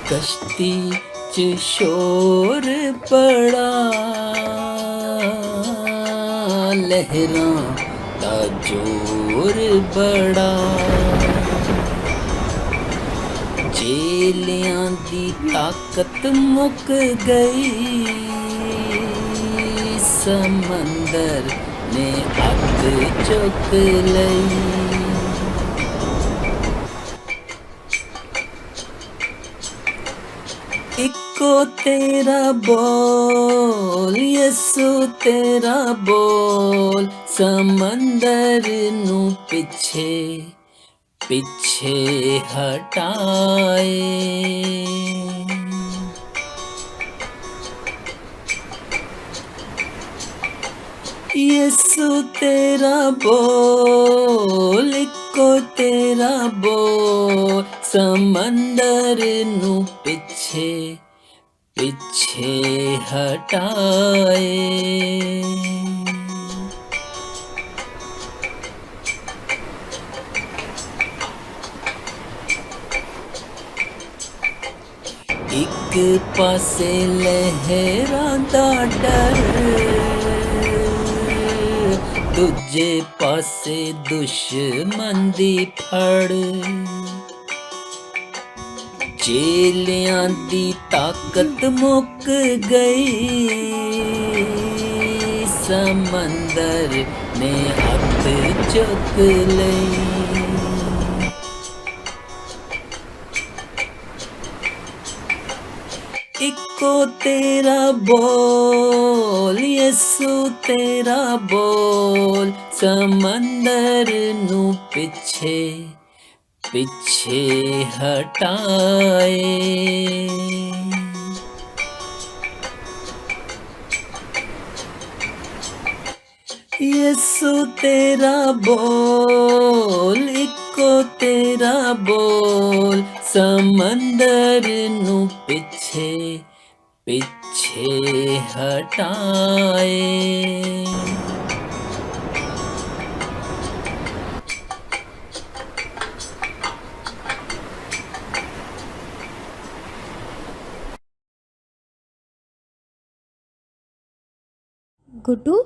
کشتی چ شور بڑا لہراں دا جور بڑا جیلیاں دی طاقت مک گئی سمندر نے اگ چک لئی اکو تیرا بول یسو تیرا بول سمندر نو پیچھے پیچھے ہٹائے یسو تیرا بول اکو تیرا بول سمندر نو پیچھے پیچھے ہٹائے ایک پاسے لہراں دا ڈر دوجے پاسے دشمن دی پھڑ جیلیاں دی طاقت مک گئی سمندر نے ہاتھ چک لئی اکو تیرا بول یسو تیرا بول سمندر نو پیچھے پیچھے ہٹائے یسو تیرا بول اکو تیرا بول سمندر نو پیچھے پیچھے ہٹائے گڈو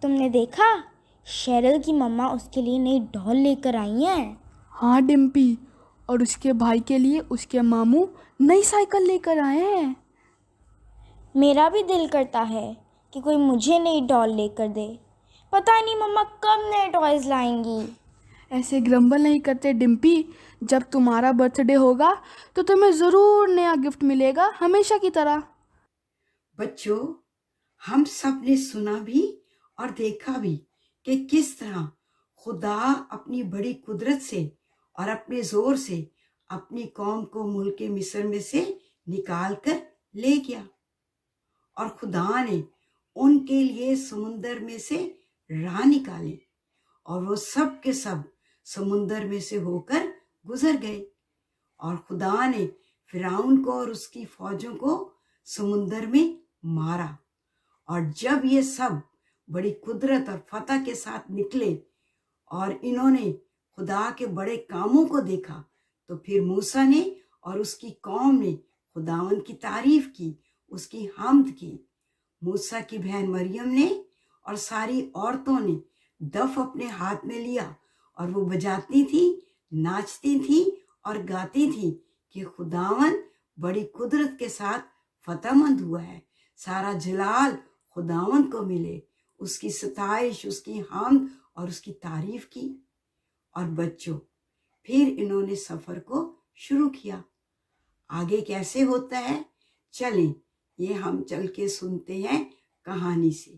تم نے دیکھا شیرل کی مما اس کے لیے نئی ڈال لے کر آئی ہیں۔ ہاں ڈمپی، اور اس کے بھائی کے لیے اس کے ماموں نئی سائیکل لے کر آئے ہیں۔ میرا بھی دل کرتا ہے کہ کوئی مجھے نئی ڈال لے کر دے، پتہ نہیں مما کب نئے ٹوائز لائیں گی۔ ایسے گرمبل نہیں کرتے ڈمپی، جب تمہارا برتھ ڈے ہوگا تو تمہیں ضرور نیا گفٹ ملے گا ہمیشہ کی طرح۔ بچوں، ہم سب نے سنا بھی اور دیکھا بھی کہ کس طرح خدا اپنی بڑی قدرت سے اور اپنے زور سے اپنی قوم کو ملک مصر میں سے نکال کر لے گیا، اور خدا نے ان کے لیے سمندر میں سے راہ نکالے اور وہ سب کے سب سمندر میں سے ہو کر گزر گئے، اور خدا نے فرعون کو اور اس کی فوجوں کو سمندر میں مارا۔ اور جب یہ سب بڑی قدرت اور فتح کے ساتھ نکلے اور انہوں نے خدا کے بڑے کاموں کو دیکھا، تو پھر موسیٰ نے اور اس کی قوم نے خداوند کی تعریف کی، اس کی حمد کی۔ موسیٰ کی بہن مریم نے اور ساری عورتوں نے دف اپنے ہاتھ میں لیا اور وہ بجاتی تھی، ناچتی تھی اور گاتی تھی کہ خداوند بڑی قدرت کے ساتھ فتح مند ہوا ہے، سارا جلال خداوند کو ملے۔ اس کی ستائش، اس کی حمد اور اس کی تعریف کی۔ اور بچوں، پھر انہوں نے سفر کو شروع کیا۔ آگے کیسے ہوتا ہے چلیں یہ ہم چل کے سنتے ہیں کہانی سے۔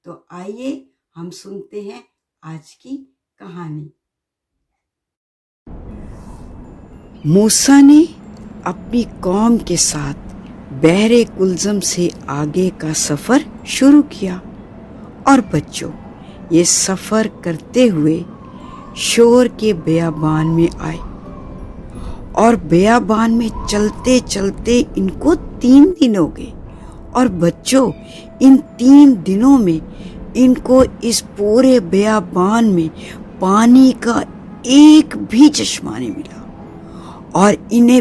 تو آئیے ہم سنتے ہیں آج کی کہانی۔ موسیٰ نے اپنی قوم کے ساتھ بحر کلزم سے آگے کا سفر شروع کیا، اور بچوں یہ سفر کرتے ہوئے شور کے بیابان میں آئے، اور بیابان میں چلتے چلتے ان کو 3 دن ہو گئے، اور بچوں ان 3 دنوں میں ان کو اس پورے بیابان میں پانی کا ایک بھی چشمہ نہیں ملا، اور انہیں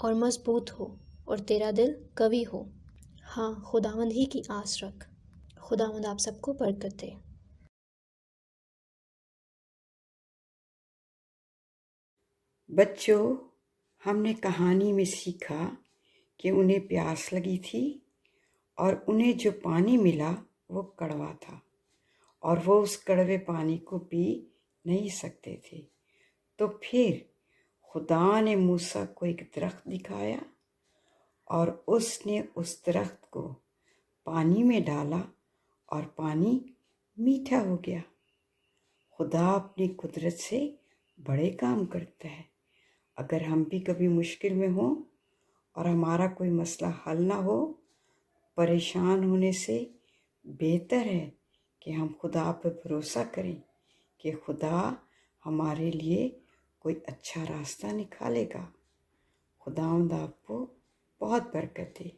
اور مضبوط ہو اور تیرا دل قوی ہو۔ ہاں، خداوند ہی کی آس رکھ۔ خداوند آپ سب کو برکت دے۔ بچوں، ہم نے کہانی میں سیکھا کہ انہیں پیاس لگی تھی اور انہیں جو پانی ملا وہ کڑوا تھا اور وہ اس کڑوے پانی کو پی نہیں سکتے تھے۔ تو پھر خدا نے موسیٰ کو ایک درخت دکھایا اور اس نے اس درخت کو پانی میں ڈالا اور پانی میٹھا ہو گیا۔ خدا اپنی قدرت سے بڑے کام کرتا ہے۔ اگر ہم بھی کبھی مشکل میں ہوں اور ہمارا کوئی مسئلہ حل نہ ہو، پریشان ہونے سے بہتر ہے کہ ہم خدا پہ بھروسہ کریں کہ خدا ہمارے لیے کوئی اچھا راستہ نکالے گا۔ خداوند آپ کو بہت برکت دے۔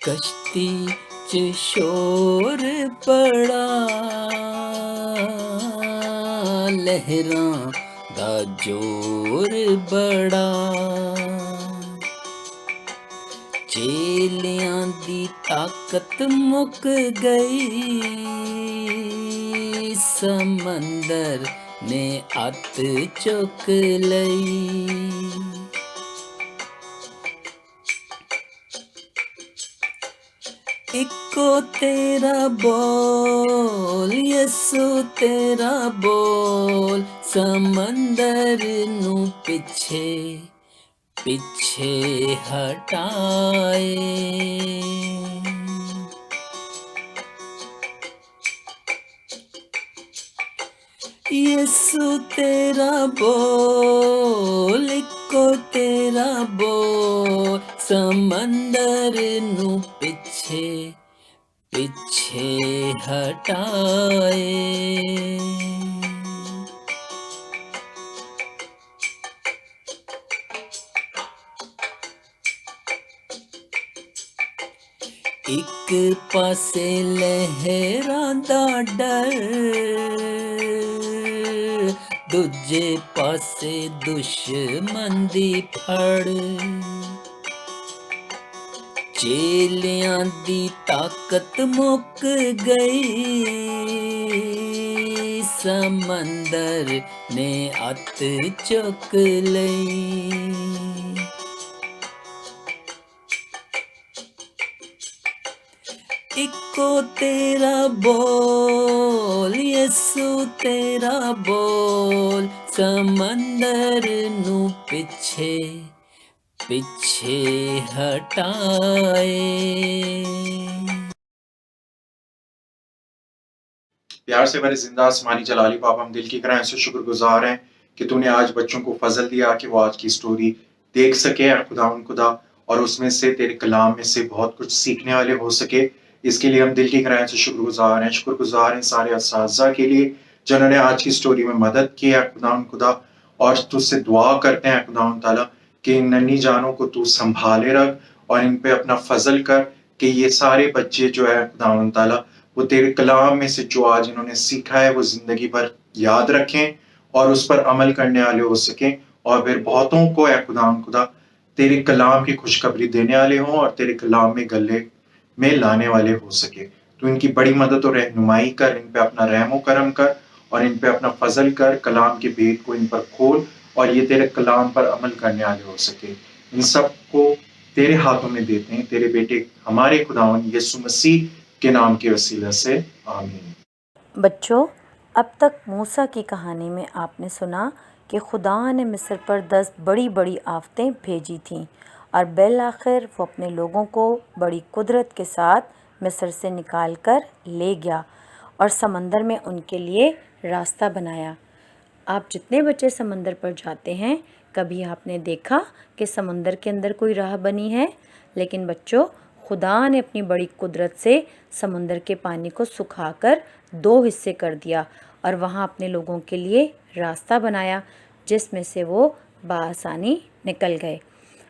کشتی چ شور بڑا، لہراں دا جور بڑا، چیلیاں دی طاقت مک گئی، سمندر نے ات چک لئی۔ اکو تیرا بول یسو تیرا بول، سمندر نو پیچھے پیچھے ہٹائے۔ یسو تیرا بول، اکو تیرا بول، سمندر نو پیچھے پیچھے ہٹائے۔ ایک پاسے لہراں دا ڈر، دوجے پاسے دشمن دی پھڑ، چیلیاں دی طاقت مک گئی، سمندر نے ات چک لئی۔ اکو تیرا بول یسو تیرا بول، سمندر نو پیچھے پیچھے ہٹائے۔ پیار سے بڑے زندہ آسمانی جلالی پاپا، ہم دل کی گہرائیوں سے شکر گزار ہیں کہ تو نے آج بچوں کو فضل دیا کہ وہ آج کی سٹوری دیکھ سکے خدا، اور اس میں سے تیرے کلام میں سے بہت کچھ سیکھنے والے ہو سکے۔ اس کے لیے ہم دل کی گہرائیوں سے شکر گزار ہیں سارے اساتذہ کے لیے جنہوں نے آج کی سٹوری میں مدد کی خدا، اور تجھ سے دعا کرتے ہیں خدا تعالیٰ کہ ان ننھی جانوں کو تو سنبھالے رکھ اور ان پہ اپنا فضل کر کہ یہ سارے بچے جو ہے خدا تعالیٰ وہ تیرے کلام میں سے جو آج انہوں نے سیکھا ہے وہ زندگی بھر یاد رکھیں اور اس پر عمل کرنے والے ہو سکیں، اور پھر بہتوں کو اے خدا تیرے کلام کی خوشخبری دینے والے ہوں اور تیرے کلام میں گلے میں لانے والے ہو سکے۔ تو ان کی بڑی مدد اور رہنمائی کر، ان پہ اپنا رحم و کرم کر اور ان پہ اپنا فضل کر، کلام کے بید کو ان پر کھول اور یہ تیرے کلام پر عمل کرنے والے ہو سکے۔ ان سب کو تیرے ہاتھوں میں دیتے ہیں، تیرے بیٹے ہمارے خداوند یسوع مسیح کے نام کے وسیلہ سے، آمین۔ بچوں، اب تک موسیٰ کی کہانی میں آپ نے سنا کہ خدا نے مصر پر 10 بڑی بڑی آفتیں بھیجی تھیں اور بالآخر وہ اپنے لوگوں کو بڑی قدرت کے ساتھ مصر سے نکال کر لے گیا اور سمندر میں ان کے لیے راستہ بنایا۔ آپ جتنے بچے سمندر پر جاتے ہیں، کبھی آپ نے دیکھا کہ سمندر کے اندر کوئی راہ بنی ہے؟ لیکن بچوں، خدا نے اپنی بڑی قدرت سے سمندر کے پانی کو سکھا کر 2 حصے کر دیا اور وہاں اپنے لوگوں کے لیے راستہ بنایا جس میں سے وہ بآسانی نکل گئے۔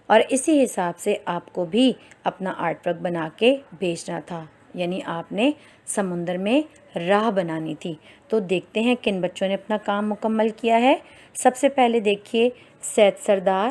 اور اسی حساب سے آپ کو بھی اپنا آرٹ ورک بنا کے بھیجنا تھا، یعنی آپ نے سمندر میں راہ بنانی تھی۔ تو دیکھتے ہیں کن بچوں نے اپنا کام مکمل کیا ہے۔ سب سے پہلے دیکھیے سید سردار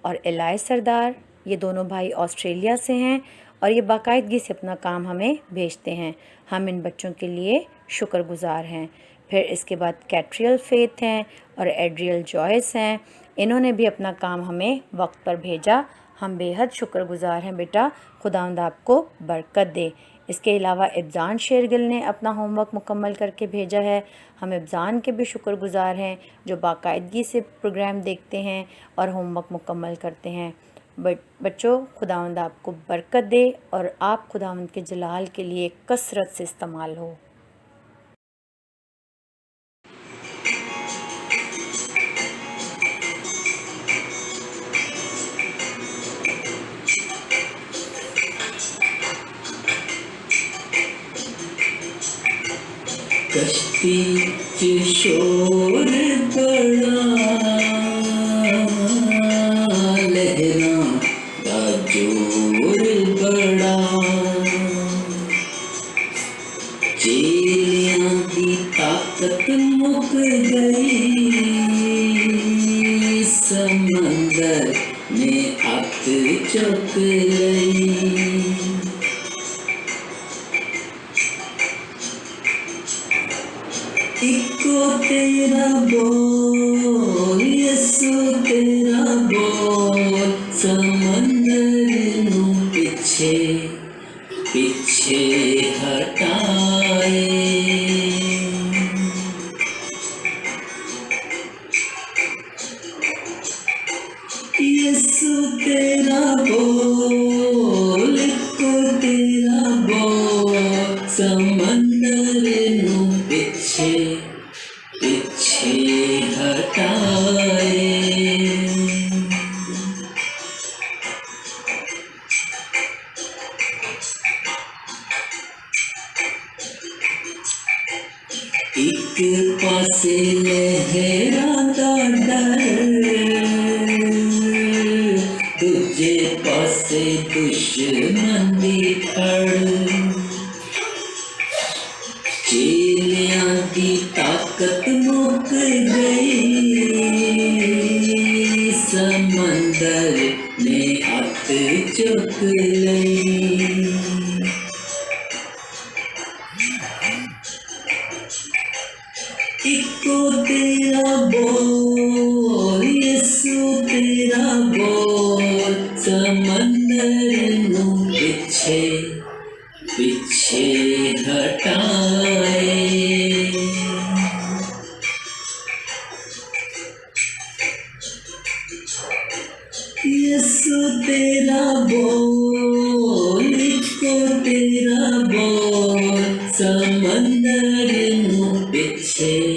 اور الائے سردار، یہ دونوں بھائی آسٹریلیا سے ہیں اور یہ باقاعدگی سے اپنا کام ہمیں بھیجتے ہیں، ہم ان بچوں کے لیے شکر گزار ہیں۔ پھر اس کے بعد کیٹریل فیتھ ہیں اور ایڈریل جوائس ہیں، انہوں نے بھی اپنا کام ہمیں وقت پر بھیجا، ہم بے حد شکر گزار ہیں بیٹا، خداوند آپ کو برکت دے۔ اس کے علاوہ ابزان شیرگل نے اپنا ہوم ورک مکمل کر کے بھیجا ہے، ہم ابزان کے بھی شکر گزار ہیں جو باقاعدگی سے پروگرام دیکھتے ہیں اور ہوم ورک مکمل کرتے ہیں۔ بچوں، خداوند آپ کو برکت دے اور آپ خداوند کے جلال کے لیے کثرت سے استعمال ہو۔ کشتی کے شور بڑا، لہراں کا جور بڑا، چیلیاں دی طاقت مک گئی، سمندر نے ات چک لئی۔ ایکو تیرا بول یسو تیرا بول، سمندر نو پیچھے پیچھے ہٹائے۔ یسو تیرا بول، ایکو تیرا بول، سمندر نو پیچھے پیچھے ہٹائے۔ ایک پاسے لہراں دا ڈر، دوجے پاسے دشمن دی پھڑ، چیلیاں دی طاقت مک گئی، سمندر نے ات چک لئی۔ ایکو تیرا بول یسو تیرا بول، سمندر نو پیچھے پیچھے ہٹائے۔ یسو تیرا بول، ایکو تیرا بول، سمندر نو پیچھے